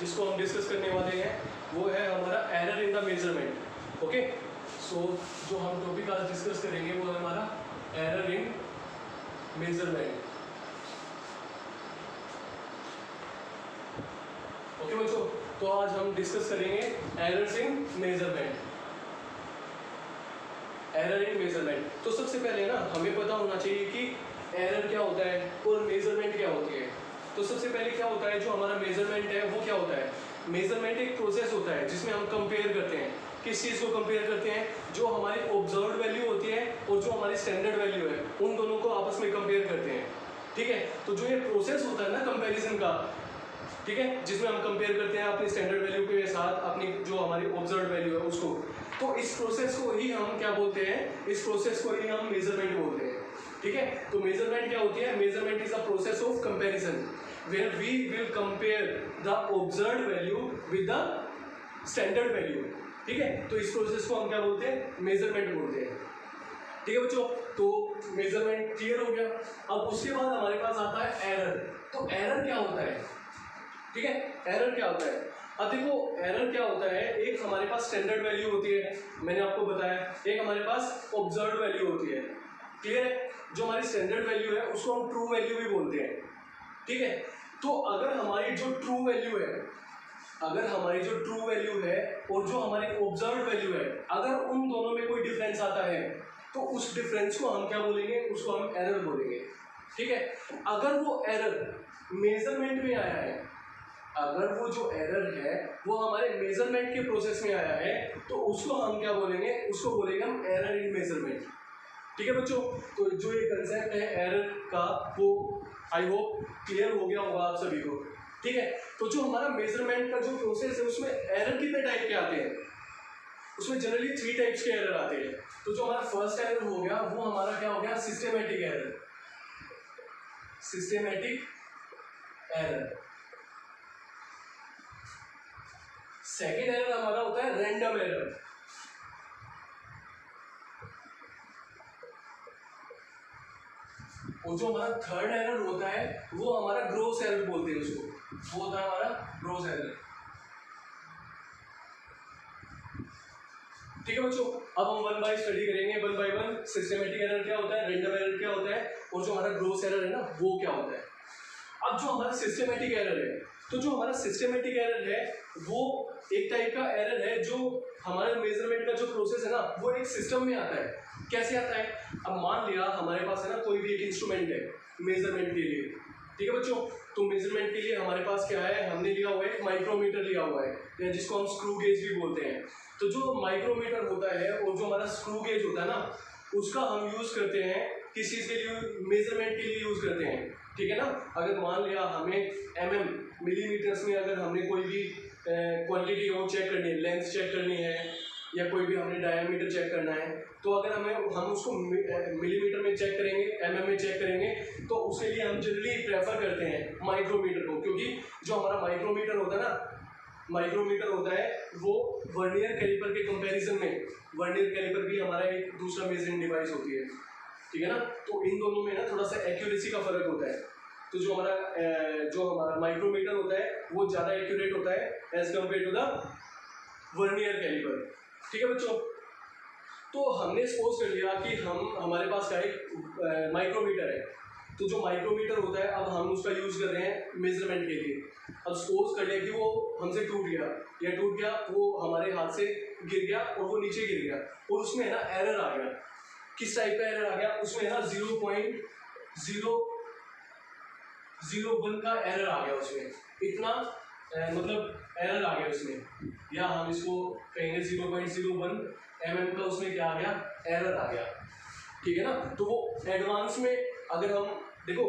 जिसको हम डिस्कस करने वाले हैं वो है हमारा error in the measurement. Okay, so जो हम टॉपिक आज डिस्कस करेंगे वो है हमारा एरर इन मेजरमेंट। ओके बच्चों, तो आज हम डिस्कस करेंगे errors in measurement. Error in measurement, तो सबसे पहले ना हमें पता होना चाहिए कि एरर क्या होता है और मेजरमेंट क्या होती है। तो सबसे पहले क्या होता है, जो हमारा मेजरमेंट है वो क्या होता है। मेजरमेंट एक प्रोसेस होता है जिसमें हम कंपेयर करते हैं। किस चीज़ को कंपेयर करते हैं, जो हमारी ऑब्जर्व्ड वैल्यू होती है और जो हमारी स्टैंडर्ड वैल्यू है उन दोनों को आपस में कंपेयर करते हैं। ठीक है, तो जो ये प्रोसेस होता है ना कंपैरिजन का, ठीक है, जिसमें हम कंपेयर करते हैं अपनी स्टैंडर्ड वैल्यू के साथ अपनी जो हमारी ऑब्जर्व्ड वैल्यू है उसको, तो इस प्रोसेस को ही हम क्या बोलते हैं, इस प्रोसेस को ही हम मेजरमेंट बोलते हैं। ठीक है, तो मेजरमेंट क्या होती है, measurement is a process of comparison where we will compare the observed value with the standard value। ठीक है, तो इस प्रोसेस को हम क्या बोलते हैं, मेजरमेंट बोलते हैं। ठीक है बच्चों, तो मेजरमेंट क्लियर हो गया। अब उसके बाद हमारे पास आता है एरर। तो एरर क्या होता है, ठीक है, एरर क्या होता है। अब देखो एरर क्या होता है, एक हमारे पास स्टैंडर्ड वैल्यू होती है, मैंने आपको बताया, एक हमारे पास ऑब्जर्व्ड वैल्यू होती है। क्लियर है, जो हमारी स्टैंडर्ड वैल्यू है उसको हम ट्रू वैल्यू भी बोलते हैं। ठीक है, तो अगर हमारी जो ट्रू वैल्यू है, अगर हमारी जो ट्रू वैल्यू है और जो हमारी ऑब्जर्व्ड वैल्यू है, अगर उन दोनों में कोई डिफरेंस आता है तो उस डिफरेंस को हम क्या बोलेंगे, उसको हम एरर बोलेंगे। ठीक है, अगर वो एरर मेजरमेंट में आया है, अगर वो जो एरर है वो हमारे मेजरमेंट के प्रोसेस में आया है तो उसको हम क्या बोलेंगे, उसको बोलेंगे हम एरर इन मेजरमेंट। ठीक है बच्चों, तो जो ये कंसेप्ट है एरर का वो आई होप क्लियर हो गया होगा आप सभी को। ठीक है, तो जो हमारा मेजरमेंट का जो प्रोसेस है उसमें एरर कितने टाइप के आते हैं, उसमें जनरली 3 टाइप्स के एरर आते हैं। तो जो हमारा फर्स्ट एरर हो गया वो हमारा क्या हो गया, systematic error. Systematic error. Second error हमारा होता है रैंडम एरर। और जो हमारा थर्ड एरर होता है वो हमारा ग्रोस एरर बोलते हैं उसको, वो होता है हमारा ग्रोस एरर। ठीक है बच्चों, अब हम वन बाय स्टडी करेंगे, one by one. Systematic error क्या होता है, रैंडम एरर क्या होता है और जो हमारा ग्रोस एरर है ना वो क्या होता है। अब जो हमारा सिस्टमैटिक एरर है, तो जो हमारा सिस्टमैटिक एरर है वो एक टाइप का एरर है जो हमारे मेजरमेंट का जो प्रोसेस है ना वो एक सिस्टम में आता है। कैसे आता है, अब मान लिया हमारे पास है ना कोई भी एक इंस्ट्रूमेंट है मेजरमेंट के लिए। ठीक है बच्चों, तो मेजरमेंट के लिए हमारे पास क्या है, हमने लिया हुआ है माइक्रोमीटर लिया हुआ है, या जिसको हम स्क्रू गेज भी बोलते हैं। तो जो माइक्रोमीटर होता है और जो हमारा स्क्रू गेज होता है ना उसका हम यूज़ करते हैं किस चीज़ के लिए, मेजरमेंट के लिए यूज़ करते हैं। ठीक है ना, अगर मान लिया हमें मिलीमीटर्स में अगर हमने कोई भी क्वांटिटी वो चेक करनी है, लेंथ चेक करनी है या कोई भी हमने डायमीटर चेक करना है, तो अगर हम उसको मिलीमीटर में चेक करेंगे, में चेक करेंगे, तो उसके लिए हम जनरली प्रेफर करते हैं माइक्रोमीटर को, क्योंकि जो हमारा माइक्रोमीटर होता है ना, माइक्रोमीटर होता है वो वर्नियर कैलिपर के कंपैरिजन में, वर्नियर कैलिपर भी हमारा एक दूसरा मेजरिंग डिवाइस होती है। ठीक है ना, तो इन दोनों में ना थोड़ा सा एक्यूरेसी का फर्क होता है। तो जो हमारा माइक्रोमीटर होता है वो ज़्यादा एक्यूरेट होता है as compared to the vernier caliper. ठीक है बच्चों, तो हमने सपोज कर लिया कि हमारे पास का एक माइक्रोमीटर है, तो जो माइक्रोमीटर होता है अब हम उसका यूज़ कर रहे हैं मेजरमेंट के लिए। अब सपोज कर लिया कि वो हमसे टूट गया, वो हमारे हाथ से गिर गया और वो नीचे गिर गया और उसमें है ना एरर आ गया। किस टाइप का एरर आ गया, उसमें है ना 0.001 का एरर आ गया उसमें, इतना मतलब एरर आ गया उसमें, या हम इसको कहेंगे 0.01 mm का उसमें क्या आ गया, एरर आ गया। ठीक है ना, तो वो एडवांस में अगर हम देखो,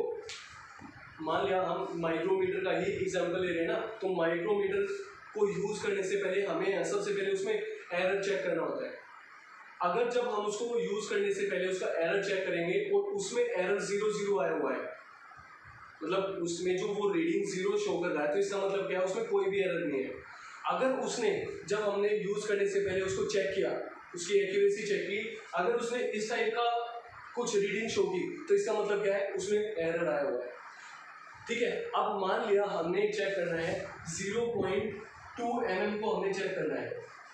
मान लिया हम माइक्रोमीटर का ही एग्जांपल ले रहे हैं ना, तो माइक्रोमीटर को यूज़ करने से पहले हमें सबसे पहले उसमें एरर चेक करना होता है। अगर जब हम उसको यूज़ करने से पहले उसका एरर चेक करेंगे और उसमें एरर 0 आया हुआ है, मतलब उसमें जो वो रीडिंग 0 शो कर रहा है, तो इसका मतलब क्या है, उसमें कोई भी एरर नहीं है। अगर उसने जब हमने यूज़ करने से पहले उसको चेक किया, उसकी एक्यूरेसी चेक की, अगर उसने इस टाइप का कुछ रीडिंग शो की, तो इसका मतलब क्या है, उसमें एरर आया हुआ है। ठीक है, अब मान लिया हमने चेक करना है 0.2 mm को हमने चेक करना है।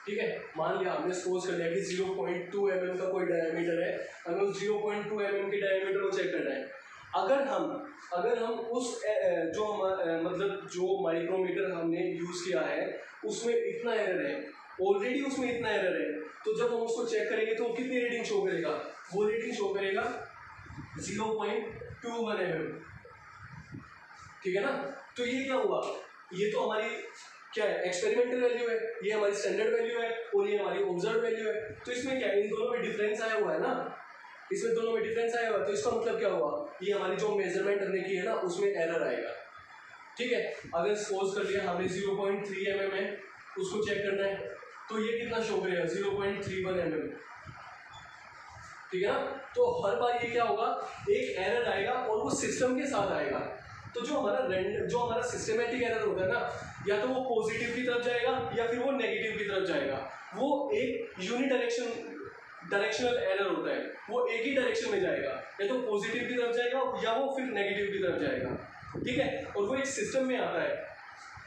ठीक है, मान लिया हमने सपोज कर लिया कि 0.2 mm का कोई डायमीटर है, हमें उस 0.2 mm के डायमीटर को चेक करना है। अगर हम उस जो मतलब जो माइक्रोमीटर हमने यूज़ किया है उसमें इतना एरर है, ऑलरेडी उसमें इतना एरर है, तो जब हम उसको चेक करेंगे तो कितनी रीडिंग शो करेगा? वो रीडिंग शो करेगा 0.21 mm। ठीक है ना? तो ये क्या हुआ? ये तो हमारी क्या है, एक्सपेरिमेंटल वैल्यू है, ये हमारी स्टैंडर्ड वैल्यू है और ये हमारी ऑब्जर्व वैल्यू है। तो इसमें क्या है, इन दोनों में डिफरेंस आया हुआ है ना, इसमें दोनों में डिफरेंस आया हुआ है, तो इसका मतलब क्या हुआ, ये हमारी जो मेजरमेंट हमने की है ना उसमें एरर आएगा। ठीक है, अगर सपोज कर लिया हमने 0.3 mm है, उसको चेक करना है, तो ये कितना शो करेगा? 0.31 mm। ठीक है ना? तो हर बार ये क्या होगा, एक एरर आएगा और वो सिस्टम के साथ आएगा। तो जो हमारा सिस्टमेटिक एरर होता है ना, या तो वो पॉजिटिव की तरफ जाएगा या फिर वो नेगेटिव की तरफ जाएगा। वो एक डायरेक्शनल एरर होता है, वो एक ही डायरेक्शन में जाएगा, या तो पॉजिटिव की तरफ जाएगा या वो फिर नेगेटिव की तरफ जाएगा। ठीक है, और वो एक सिस्टम में आता है,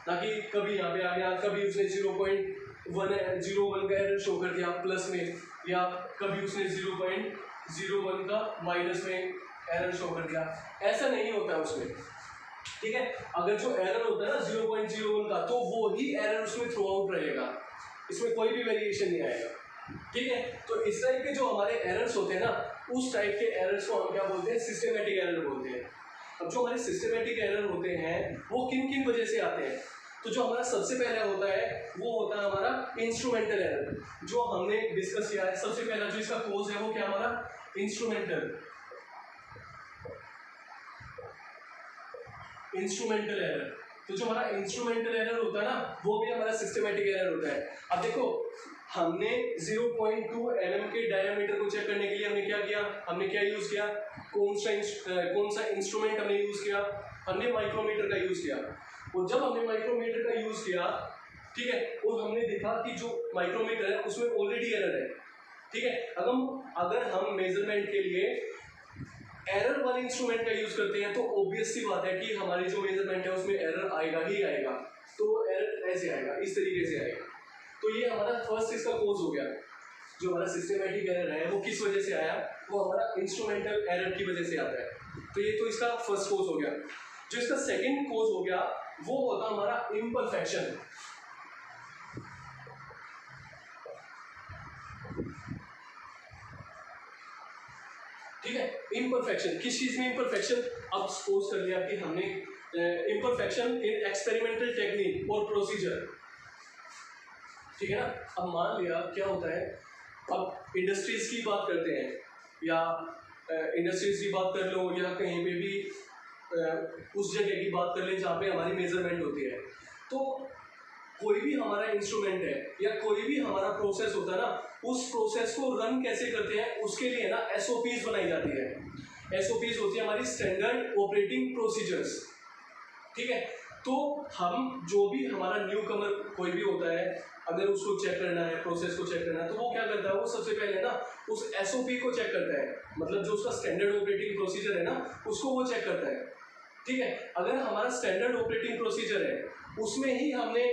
ना कि कभी यहाँ पे आ गया, कभी उसने 0.01 का एरर शो कर दिया प्लस में, या कभी उसने 0.01 का माइनस में एरर शो कर दिया। ऐसा नहीं होता उसमें। ठीक है, अगर जो एरर होता है ना 0.01 का, तो वो ही एरर उसमें थ्रू आउट रहेगा, इसमें कोई भी वेरिएशन नहीं आएगा। ठीक है, तो इस टाइप के जो हमारे एरर्स होते हैं ना, उस टाइप के एरर्स को हम क्या बोलते हैं? सिस्टमेटिक एरर बोलते हैं। अब जो हमारे सिस्टमेटिक एरर होते हैं वो किन किन वजह से आते हैं? तो जो हमारा सबसे पहले होता है वो होता है हमारा इंस्ट्रूमेंटल एरर, जो हमने डिस्कस किया है। सबसे पहला जो इसका कोज है वो क्या हमारा इंस्ट्रूमेंटल एरर। तो जो हमारा इंस्ट्रूमेंटल एरर होता है ना, वो भी हमारा सिस्टमेटिक एरर होता है। अब देखो, हमने 0.2 mm के डायमीटर को चेक करने के लिए हमने क्या किया? हमने क्या यूज किया? कौन सा इंस्ट्रूमेंट हमने यूज किया? हमने माइक्रोमीटर का यूज किया। और जब हमने माइक्रोमीटर का यूज किया, ठीक है, और हमने देखा कि जो माइक्रोमीटर है उसमें ऑलरेडी एरर है। ठीक है, अगर हम मेजरमेंट के लिए एरर वाले इंस्ट्रूमेंट का यूज करते हैं तो ऑब्वियस सी बात है कि हमारी जो मेजरमेंट है उसमें एरर आएगा ही आएगा। तो एरर ऐसे आएगा, इस तरीके से आएगा। तो ये हमारा फर्स्ट इसका कोज हो गया। जो हमारा सिस्टमेटिक एरर है वो किस वजह से आया? वो हमारा इंस्ट्रूमेंटल एरर की वजह से आता है। तो ये तो इसका फर्स्ट कोज हो गया। जो इसका सेकंड कोज हो गया वो होता हमारा इम्परफेक्शन। ठीक है, इम्परफेक्शन किस चीज में इम्परफेक्शन? अब सपोज कर लिया कि हमने इम्परफेक्शन इन एक्सपेरिमेंटल टेक्निक और प्रोसीजर। ठीक है ना? अब मान लिया क्या होता है, अब इंडस्ट्रीज की बात करते हैं, या इंडस्ट्रीज की बात कर लो, या कहीं पे भी उस जगह की बात कर ले जहाँ पे हमारी मेजरमेंट होती है। तो कोई भी हमारा इंस्ट्रूमेंट है या कोई भी हमारा प्रोसेस होता है ना, उस प्रोसेस को रन कैसे करते हैं उसके लिए ना एसओपीज बनाई जाती है। एसओपीज होती है हमारी स्टैंडर्ड ऑपरेटिंग प्रोसीजर्स। ठीक है, तो हम जो भी हमारा न्यू कमर कोई भी होता है, अगर उसको चेक करना है, प्रोसेस को चेक करना है, तो वो क्या करता है? वो सबसे पहले ना उस एसओपी को चेक करता है, मतलब जो उसका स्टैंडर्ड ऑपरेटिंग प्रोसीजर है ना उसको वो चेक करता है। ठीक है, अगर हमारा स्टैंडर्ड ऑपरेटिंग प्रोसीजर है उसमें ही हमने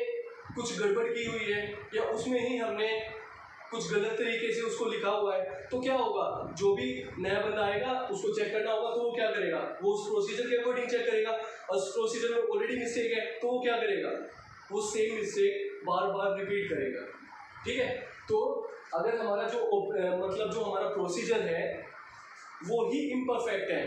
कुछ गड़बड़ की हुई है या उसमें ही हमने कुछ गलत तरीके से उसको लिखा हुआ है, तो क्या होगा? जो भी नया बंदा आएगा उसको चेक करना होगा, तो वो क्या करेगा? वो उस प्रोसीजर के अकॉर्डिंग चेक करेगा। और उस प्रोसीजर में ऑलरेडी मिस्टेक है तो वो क्या करेगा? वो सेम मिस्टेक बार बार रिपीट करेगा। ठीक है, तो अगर हमारा जो हमारा प्रोसीजर है वो ही इम्परफेक्ट है,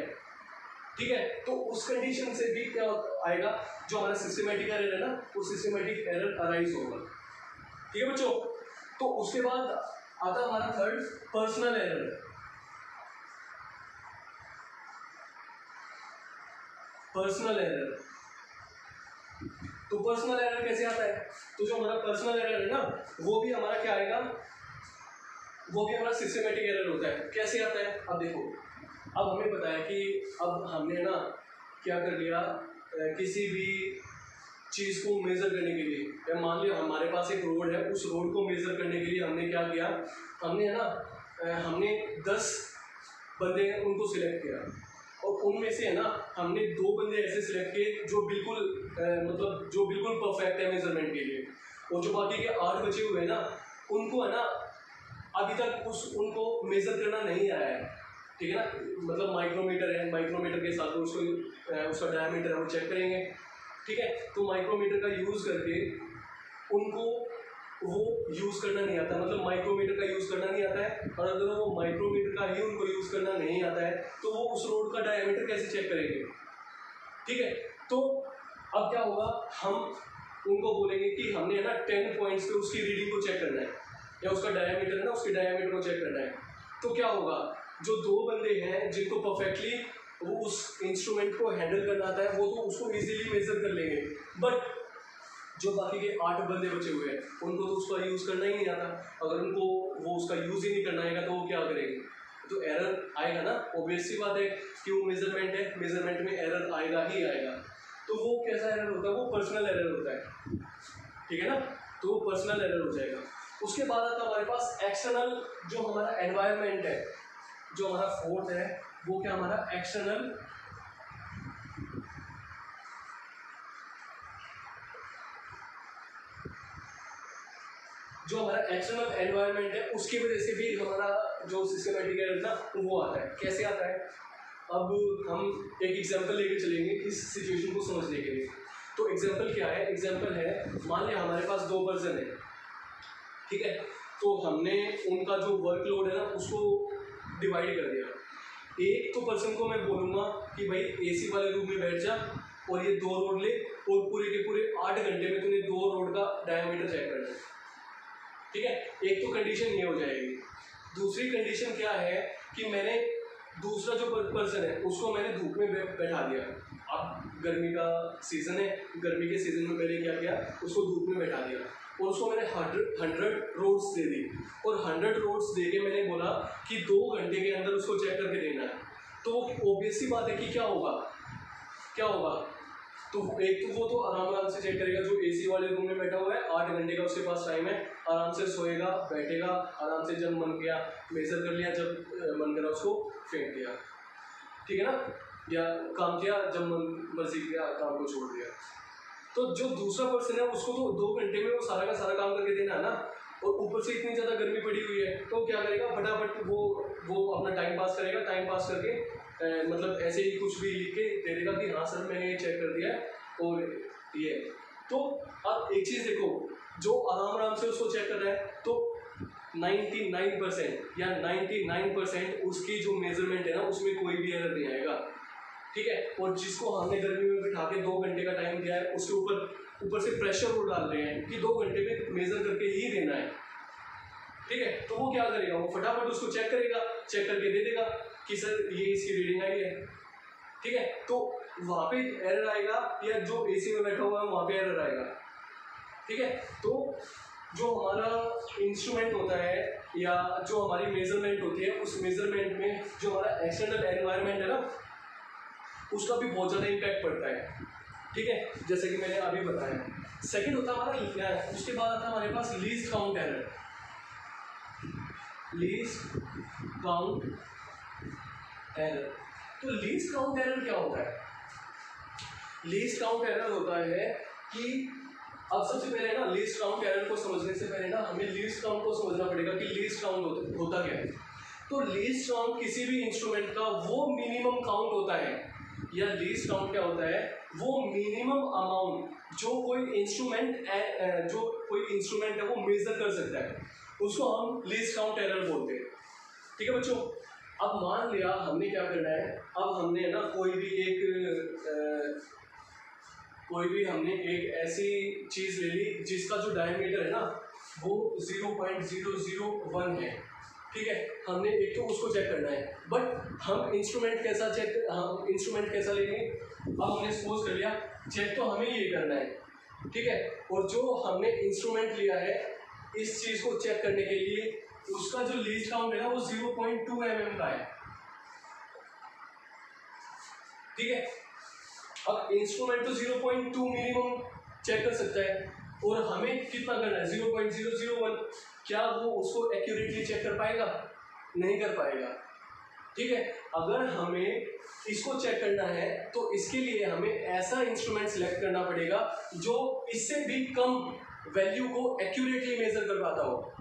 ठीक है, तो उस कंडीशन से भी क्या आएगा? जो हमारा सिस्टमेटिक एरर है ना, वो सिस्टमेटिक एरर अराइज होगा। ठीक है बच्चों, तो उसके बाद आता हमारा third personal error. Personal error, तो पर्सनल एरर कैसे आता है? तो जो हमारा पर्सनल एरर है ना, वो भी हमारा क्या आएगा? वो भी हमारा सिस्टमेटिक एरर होता है। कैसे आता है? अब देखो, अब हमें पता है कि अब हमने ना क्या कर लिया, किसी भी चीज़ को मेज़र करने के लिए, या मान लिया हमारे पास एक रोड है, उस रोड को मेज़र करने के लिए हमने क्या किया? हमने 10 बंदे हैं उनको सिलेक्ट किया, और उनमें से है ना हमने 2 बंदे ऐसे सिलेक्ट किए जो बिल्कुल मतलब जो बिल्कुल परफेक्ट है मेजरमेंट के लिए, और जो बाकी के 8 बचे हुए हैं ना उनको है ना अभी तक उनको मेजर करना नहीं आया है, ठीक है ना। मतलब माइक्रोमीटर है, माइक्रोमीटर के साथ उसका डायमीटर है वो चेक करेंगे, ठीक है। तो माइक्रोमीटर का यूज़ करके उनको वो यूज़ करना नहीं आता, मतलब माइक्रोमीटर का यूज़ करना नहीं आता है, और अगर वो माइक्रोमीटर का ही उनको यूज़ करना नहीं आता है तो वो उस रोड का डायमीटर कैसे चेक करेंगे, ठीक है। तो अब क्या होगा, हम उनको बोलेंगे कि हमने है ना 10 पॉइंट्स पे उसकी रीडिंग को चेक करना है, या उसका डायमीटर है ना उसके डायमीटर को चेक करना है। तो क्या होगा, जो 2 बंदे हैं जिनको परफेक्टली वो उस इंस्ट्रूमेंट को हैंडल करना आता है वो तो उसको इजीली मेजर कर लेंगे, बट जो बाकी के 8 बंदे बचे हुए हैं उनको तो उसका यूज़ करना ही नहीं आता। अगर उनको वो उसका यूज़ ही नहीं करना आएगा तो वो क्या करेंगे, तो एरर आएगा ना। ऑब्वियस सी बात है कि वो मेजरमेंट है, मेजरमेंट में एरर आएगा ही आएगा। तो वो कैसा एरर होता है, वो पर्सनल एरर होता है, ठीक है ना। तो वो पर्सनल एरर हो जाएगा। उसके बाद आता है हमारे पास एक्सटर्नल, जो हमारा एनवायरनमेंट है, जो हमारा फोर्थ है वो क्या हमारा एक्सटर्नल जो हमारा एक्सटर्नल एनवायरनमेंट है उसकी वजह से भी हमारा जो सिस्टमेटिक एरर ना वो आता है। कैसे आता है, अब हम एक एग्जांपल लेके चलेंगे इस सिचुएशन को समझने के लिए। तो एग्जांपल क्या है, एग्जांपल है मान लिया हमारे पास 2 पर्सन है, ठीक है। तो हमने उनका जो वर्कलोड है ना उसको डिवाइड कर दिया। एक तो पर्सन को मैं बोलूँगा कि भाई एसी वाले रूम में बैठ जा और ये 2 रोड ले और पूरे के पूरे 8 घंटे में तूने 2 रोड का डायमीटर चेक करना है, ठीक है। एक तो कंडीशन ये हो जाएगी। दूसरी कंडीशन क्या है कि मैंने दूसरा जो पर्सन है उसको मैंने धूप में बैठा दिया। अब गर्मी का सीज़न है, गर्मी के सीज़न में मैंने क्या किया, उसको धूप में बैठा दिया और उसको मैंने 100 रोड्स दे दी, और 100 रोड्स दे के मैंने बोला कि 2 घंटे के अंदर उसको चेक करके देना है। तो ऑब्वियस सी बात है कि क्या होगा, तो एक तो वो तो आराम से चेक करेगा, जो एसी वाले रूम में बैठा हुआ है 8 घंटे का उसके पास टाइम है, आराम से सोएगा बैठेगा आराम से, जब मन किया मेजर कर लिया, जब मन करा उसको फेंक दिया, ठीक है ना, या काम किया जब मर्जी किया काम को छोड़ दिया। तो जो दूसरा पर्सन है उसको तो 2 घंटे में वो सारा का सारा काम करके देना है ना, और ऊपर से इतनी ज़्यादा गर्मी पड़ी हुई है तो क्या करेगा, फटाफट वो अपना टाइम पास करेगा, टाइम पास करके मतलब ऐसे ही कुछ भी लिख के दे देगा कि हाँ सर मैंने ये चेक कर दिया है और ये। तो अब एक चीज़ देखो, जो आराम से उसको चेक कर रहा है तो 99% या 99% उसकी जो मेजरमेंट है ना उसमें कोई भी एरर नहीं आएगा, ठीक है। और जिसको हमने गर्मी में बिठा के 2 घंटे का टाइम दिया है उसके ऊपर से प्रेशर वो डाल रहे हैं कि 2 घंटे में मेजर करके ही देना है, ठीक है। तो वो क्या करेगा, वो फटाफट उसको चेक करेगा, चेक करके दे देगा कि सर ये इसकी रीडिंग आई है, ठीक है। तो वहाँ पे एरर आएगा, या जो एसी में बैठा हुआ है वहाँ पे एरर आएगा, ठीक है। तो जो हमारा इंस्ट्रूमेंट होता है या जो हमारी मेजरमेंट होती है, उस मेजरमेंट में जो हमारा एक्सटर्नल एनवायरनमेंट है ना उसका भी बहुत ज़्यादा इम्पैक्ट पड़ता है, ठीक है, जैसे कि मैंने अभी बताया। सेकंड होता है हमारा, उसके बाद आता है हमारे पास least count error. Least count error, तो लीस्ट काउंट एरर क्या होता है, लीस्ट काउंट एरर होता है कि अब सबसे पहले ना लीस्ट काउंट एरर को समझने से पहले ना हमें लीस्ट काउंट को समझना पड़ेगा कि लीस्ट काउंट होता क्या है। तो लीस्ट काउंट किसी भी इंस्ट्रूमेंट का वो मिनिमम काउंट होता है, या लीस्ट काउंट क्या होता है, वो मिनिमम अमाउंट जो कोई इंस्ट्रूमेंट है वो मेजर कर सकता है, उसको हम लीस्ट काउंट एरर बोलते हैं, ठीक है बच्चों। अब मान लिया हमने क्या करना है, अब हमने ना कोई भी हमने एक ऐसी चीज़ ले ली जिसका जो डायमीटर है ना वो 0.001 है, ठीक है। हमने एक तो उसको चेक करना है, बट हम इंस्ट्रूमेंट कैसा लेंगे, अब हमने सपोज कर लिया चेक तो हमें ये करना है, ठीक है। और जो हमने इंस्ट्रूमेंट लिया है इस चीज़ को चेक करने के लिए उसका जो लीस्ट काउंट है ना वो 0.2 mm का है, ठीक है। अब इंस्ट्रूमेंट तो 0.2 मिनिमम चेक कर सकता है और हमें कितना करना है 0.001, क्या वो उसको एक्यूरेटली चेक कर पाएगा, नहीं कर पाएगा, ठीक है, अगर हमें इसको चेक करना है तो इसके लिए हमें ऐसा इंस्ट्रूमेंट सेलेक्ट करना पड़ेगा जो इससे भी कम वैल्यू को एक्यूरेटली मेजर कर पाता हो।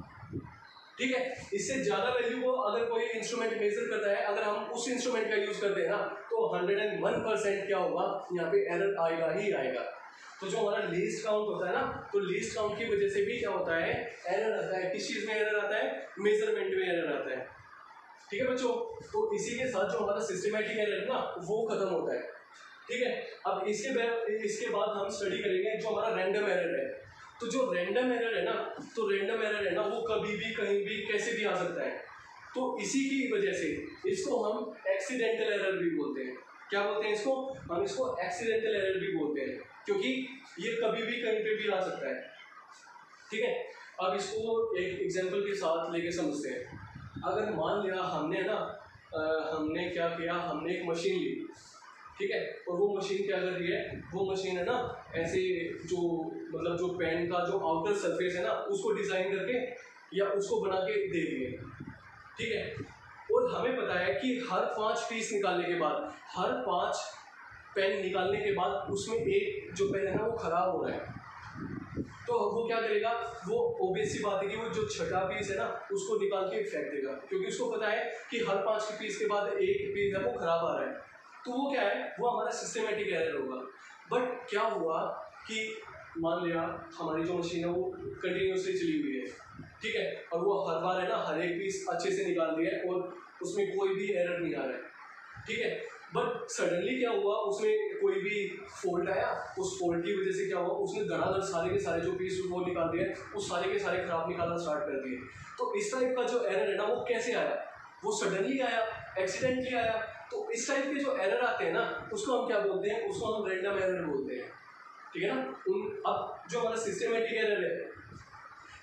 ठीक है, इससे ज़्यादा वैल्यू को अगर कोई इंस्ट्रूमेंट मेजर करता है, अगर हम उस इंस्ट्रूमेंट का यूज़ करते हैं ना, तो 101% क्या होगा, यहाँ पे एरर आएगा ही आएगा। तो जो हमारा लीस्ट काउंट होता है ना, तो लीस्ट काउंट की वजह से भी क्या होता है, एरर आता है। किस चीज़ में एरर आता है, मेजरमेंट में एरर आता है। ठीक है बच्चों, तो इसी के साथ जो हमारा सिस्टमैटिक एरर है ना, वो खत्म होता है। ठीक है, अब इसके बाद हम स्टडी करेंगे जो हमारा रैंडम एरर है। तो जो रैंडम एरर है ना, तो रैंडम एरर है ना, वो कभी भी कहीं भी कैसे भी आ सकता है। तो इसी की वजह से इसको हम एक्सीडेंटल एरर भी बोलते हैं। क्या बोलते हैं इसको, हम इसको एक्सीडेंटल एरर भी बोलते हैं, क्योंकि ये कभी भी कहीं पे भी आ सकता है। ठीक है, अब इसको एक एग्जांपल के साथ लेके समझते हैं। अगर मान लिया हमने क्या किया, हमने एक मशीन ली, ठीक है, और वो मशीन क्या कर रही है, वो मशीन है ना ऐसे जो मतलब जो पेन का जो आउटर सरफेस है ना, उसको डिज़ाइन करके या उसको बना के दे रही है। ठीक है, और हमें पता है कि हर 5 पीस निकालने के बाद, हर 5 पेन निकालने के बाद उसमें एक जो पेन है ना वो ख़राब हो रहा है। तो वो क्या करेगा, वो ऑब्वियस सी बात है कि वो जो छठा पीस है ना उसको निकाल के फेंक देगा, क्योंकि उसको पता है कि हर 5 के पीस के बाद एक पीस है वो ख़राब आ रहा है। तो वो क्या है, वो हमारा सिस्टमेटिक एरर होगा। बट क्या हुआ कि मान लिया हमारी जो मशीन है वो कंटिन्यूसली चली हुई है, ठीक है, और वो हर बार है ना हर एक पीस अच्छे से निकाल दिया है और उसमें कोई भी एरर नहीं आ रहा है। ठीक है, बट सडनली क्या हुआ, उसमें कोई भी फॉल्ट आया, उस फॉल्ट की वजह से क्या हुआ, उसने धड़ाधड़ सारे के सारे जो पीस वो निकाल दिए, वो सारे के सारे खराब निकालना स्टार्ट कर दिए। तो इस टाइप का जो एरर है ना वो कैसे आया, वो सडनली आया, एक्सीडेंटली आया। तो इस टाइप के जो एरर आते हैं ना उसको हम क्या बोलते हैं, उसको हम रैंडम एरर बोलते हैं। ठीक है ना। अब जो हमारा सिस्टमेटिक एरर है,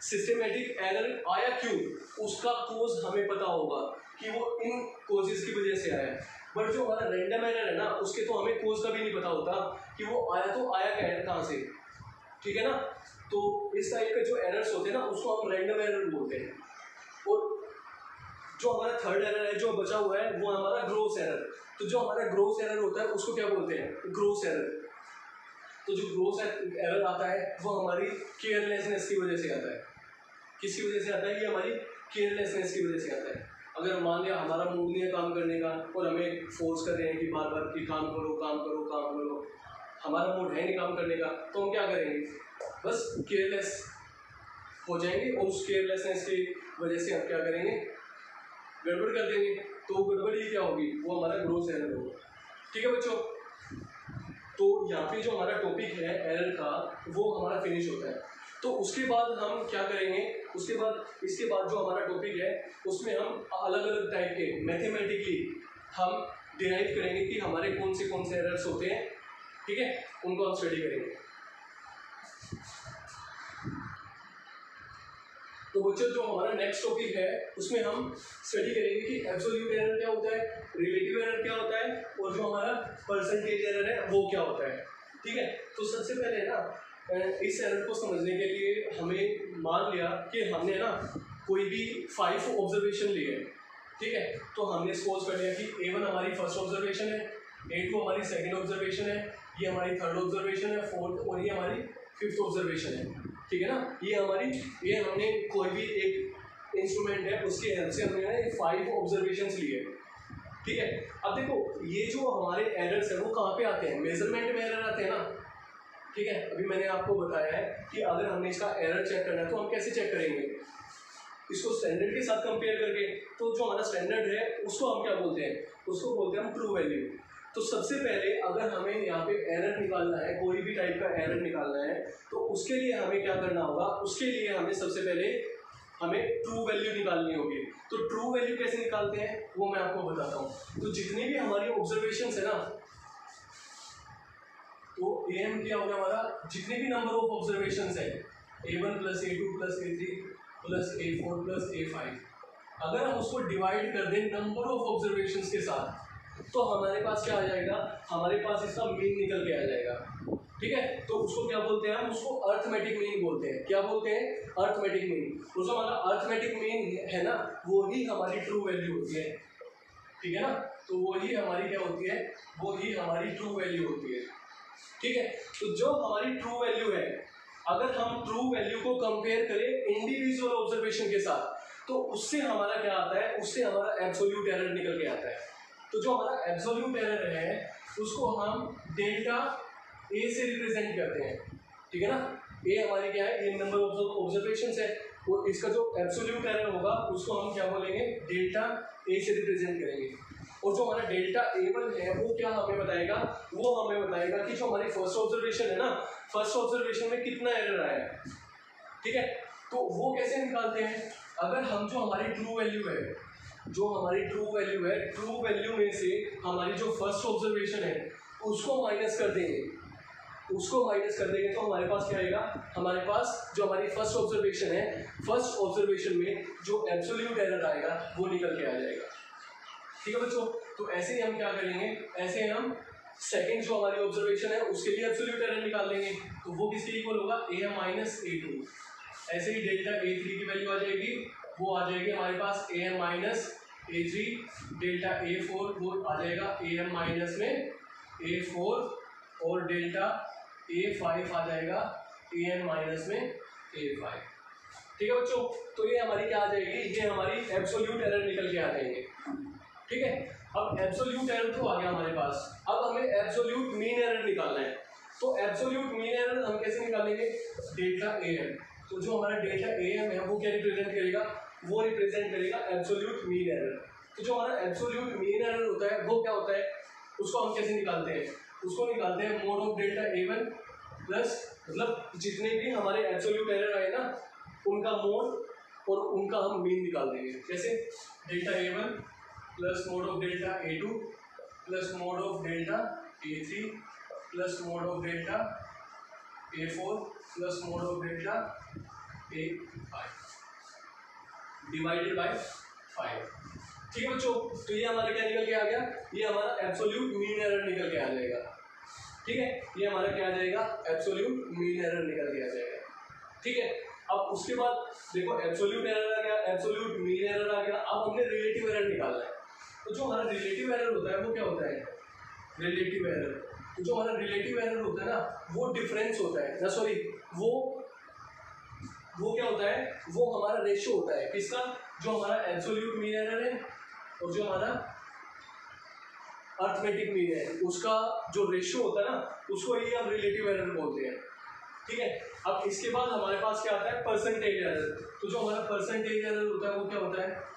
सिस्टमेटिक एरर आया क्यों, उसका कोज हमें पता होगा कि वो इन कोजेस की वजह से आया है। बट जो हमारा रैंडम एरर है ना उसके तो हमें कोज का भी नहीं पता होता कि वो आया तो आया क्या है, कहाँ से। ठीक है ना, तो इस टाइप के जो एरर्स होते हैं ना उसको हम रैंडम एरर बोलते हैं। और जो हमारा थर्ड एरर है जो बचा हुआ है वो हमारा ग्रोस एरर। तो जो हमारा ग्रोस एरर होता है उसको क्या बोलते हैं, ग्रोस एरर। तो जो ग्रोस एरर आता है वो हमारी केयरलेसनेस की वजह से आता है। किसकी वजह से आता है, ये हमारी केयरलेसनेस की वजह से आता है। अगर मान लिया हमारा मूड नहीं है काम करने का और हमें फोर्स कर रहे हैं कि बार बार कि काम करो काम करो काम करो, हमारा मूड है नहीं काम करने का, तो हम क्या करेंगे, बस केयरलेस हो जाएंगे और उस केयरलेसनेस की वजह से हम क्या करेंगे, गड़बड़ कर देंगे। तो गड़बड़ी क्या होगी, वो हमारा ग्रोस एरर होगा। ठीक है बच्चों, तो यहाँ पे जो हमारा टॉपिक है एरर का वो हमारा फिनिश होता है। तो उसके बाद हम क्या करेंगे, इसके बाद जो हमारा टॉपिक है उसमें हम अलग अलग टाइप के मैथमेटिकली हम डिराइव करेंगे कि हमारे कौन से एरर्स होते हैं। ठीक है, उनको हम स्टडी करेंगे। तो बच्चों जो हमारा नेक्स्ट टॉपिक है उसमें हम स्टडी करेंगे कि एब्सोल्यूट एरर क्या होता है, रिलेटिव एरर क्या होता है, और जो हमारा परसेंटेज एरर है वो क्या होता है। ठीक है, तो सबसे पहले ना इस एरर को समझने के लिए हमें मान लिया कि हमने ना कोई भी 5 ऑब्जर्वेशन लिए। ठीक है, तो हमने सपोज कर लिया कि A1 हमारी फर्स्ट ऑब्जर्वेशन है, A2 हमारी सेकंड ऑब्जर्वेशन है, ये हमारी थर्ड ऑब्जर्वेशन है, फोर्थ, और ये हमारी फिफ्थ ऑब्जर्वेशन है। ठीक है ना, ये हमने कोई भी एक इंस्ट्रूमेंट है उसके हेल्प से हमने 5 ऑब्जर्वेशंस लिए। ठीक है, अब देखो ये जो हमारे एरर्स है वो कहाँ पे आते हैं, मेजरमेंट में एरर आते हैं ना। ठीक है, अभी मैंने आपको बताया है कि अगर हमने इसका एरर चेक करना है तो हम कैसे चेक करेंगे, इसको स्टैंडर्ड के साथ कंपेयर करके। तो जो हमारा स्टैंडर्ड है उसको हम क्या बोलते हैं, उसको बोलते हैं हम ट्रू वैल्यू। तो सबसे पहले अगर हमें यहाँ पे एरर निकालना है, कोई भी टाइप का एरर निकालना है, तो उसके लिए हमें क्या करना होगा, उसके लिए हमें सबसे पहले हमें ट्रू वैल्यू निकालनी होगी। तो ट्रू वैल्यू कैसे निकालते हैं वो मैं आपको बताता हूँ। तो जितनी भी हमारी ऑब्जर्वेशंस है ना, तो AM क्या होगा हमारा, जितने भी नंबर ऑफ ऑब्जर्वेशंस है A1 + A2 + A3 + A4 + A5, अगर हम उसको डिवाइड कर दें नंबर ऑफ ऑब्जर्वेशंस के साथ तो हमारे पास क्या आ जाएगा, हमारे पास इसका मीन निकल के आ जाएगा। ठीक है, तो उसको क्या बोलते हैं, हम उसको अर्थमेटिक मीन बोलते हैं। क्या बोलते हैं, अर्थमेटिक मीन। तो जो हमारा अर्थमेटिक मीन है ना वो ही हमारी ट्रू वैल्यू होती है। ठीक है ना। तो वही हमारी क्या होती है, वही हमारी ट्रू वैल्यू होती है। ठीक है, तो जो हमारी ट्रू वैल्यू है, अगर हम ट्रू वैल्यू को कंपेयर करें इंडिविजुअल ऑब्जर्वेशन के साथ, तो उससे हमारा क्या आता है, उससे हमारा एब्सोल्यूट एरर निकल के आता है। तो जो हमारा एब्सोल्यूट एरर है उसको हम डेल्टा ए से रिप्रेजेंट करते हैं। ठीक है ना, ए हमारी क्या है, ये नंबर ऑफ ऑब्जर्वेशंस है, और इसका जो एब्सोल्यूट एरर होगा उसको हम क्या बोलेंगे, डेल्टा ए से रिप्रेजेंट करेंगे। और जो हमारा डेल्टा A1 है वो क्या हमें बताएगा, वो हमें बताएगा कि जो हमारी फर्स्ट ऑब्जर्वेशन है ना, फर्स्ट ऑब्जर्वेशन में कितना एरर आया है। ठीक है, तो वो कैसे निकालते हैं, अगर हम जो हमारी ट्रू वैल्यू है, जो हमारी ट्रू वैल्यू है, ट्रू वैल्यू में से हमारी जो फर्स्ट ऑब्जर्वेशन है उसको माइनस कर देंगे, उसको माइनस कर देंगे तो हमारे पास क्या आएगा, हमारे पास जो हमारी फर्स्ट ऑब्जर्वेशन है, फर्स्ट ऑब्जर्वेशन में जो एब्सोल्यूट एरर आएगा वो निकल के आ जाएगा। ठीक है बच्चों, तो ऐसे ही हम क्या करेंगे, ऐसे हम सेकंड जो हमारी ऑब्जर्वेशन है उसके लिए एब्सोल्यूट एरर निकाल लेंगे, तो वो किसके इक्वल होगा, AM माइनस A2। ऐसे ही डेल्टा A3 की वैल्यू आ जाएगी, वो आ जाएगी हमारे पास AM minus A3, delta A4 वो आ जाएगा AM माइनस में A4, और डेल्टा A5 आ जाएगा AM माइनस में A5। ठीक है बच्चों, तो ये हमारी क्या आ जाएगी, ये हमारी एब्सोल्यूट एरर निकल के आ जाएंगे। ठीक है, अब एब्सोल्यूट एरर तो आ गया हमारे पास, अब हमें एब्सोल्यूट मीन एरर निकालना है। तो एब्सोल्यूट मीन एरर हम कैसे निकालेंगे, डेल्टा AM। तो जो हमारा डेल्टा AM है वो क्या रिप्रेजेंट करेगा, वो रिप्रेजेंट करेगा एब्सोल्यूट मीन एरर। तो जो हमारा एब्सोल्यूट मीन एरर होता है वो क्या होता है, उसको हम कैसे निकालते हैं, उसको निकालते हैं mode of delta A1 plus, मतलब जितने भी हमारे एब्सोल्यूट एरर आए ना उनका मोड और उनका हम मीन निकाल देंगे। कैसे, delta A1 plus mode of delta A2 plus mode of delta A3 plus mode of delta A4 plus mode of delta A5 divided by 5। ठीक है बच्चों, तो ये हमारा क्या निकल के आ गया, ये हमारा एब्सोल्यूट मीन एरर निकल के आ जाएगा। ठीक है, ये हमारा क्या आ जाएगा, एब्सोल्यूट मीन एरर निकल के आ जाएगा। ठीक है, अब उसके बाद देखो एब्सोल्यूट एरर आ गया, एब्सोल्यूट मीन एरर आ गया, अब हमने रिलेटिव एरर निकालना है। तो जो हमारा रिलेटिव एरर होता है वो क्या होता है, रिलेटिव एरर, तो जो हमारा रिलेटिव एरर होता है ना वो डिफरेंस होता है ना, सॉरी वो क्या होता है, वो हमारा रेशियो होता है किसका, जो हमारा एब्सोल्यूट मीन एरर है और जो हमारा अर्थमेटिक मीन है उसका जो रेशियो होता है ना उसको ही हम रिलेटिव एरर बोलते हैं। ठीक है, अब इसके बाद हमारे पास क्या आता है, परसेंटेज एरर। तो जो हमारा परसेंटेज एरर होता है वो क्या होता है,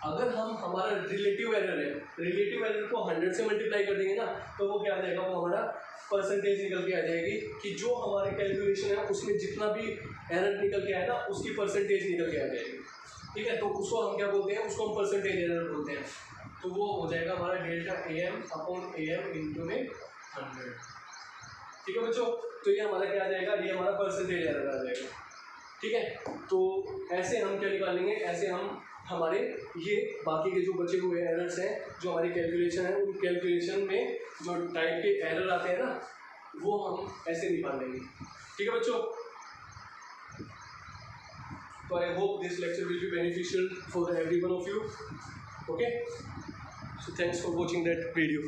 अगर हम हमारा रिलेटिव एरर है, रिलेटिव एरर को 100 से मल्टीप्लाई कर देंगे ना तो वो क्या आ जाएगा, वो हमारा परसेंटेज निकल के आ जाएगी कि जो हमारे कैलकुलेशन है उसमें जितना भी एरर निकल के आए ना उसकी परसेंटेज निकल के आ जाएगी। ठीक है, तो उसको हम क्या बोलते हैं, उसको हम परसेंटेज एरर बोलते हैं। तो वो हो जाएगा हमारा delta AM upon AM into में 100। ठीक है बच्चों, तो ये हमारा क्या आ जाएगा, ये हमारा परसेंटेज एरर आ जाएगा। ठीक है, तो ऐसे हम क्या निकालेंगे, ऐसे हम हमारे ये बाकी के जो बचे हुए एरर्स हैं जो हमारी कैलकुलेशन है उन कैलकुलेशन में जो टाइप के एरर आते हैं ना वो हम ऐसे निकाल लेंगे। ठीक है बच्चों, तो I hope this lecture will be beneficial for every one of you. Okay, so thanks for watching that video.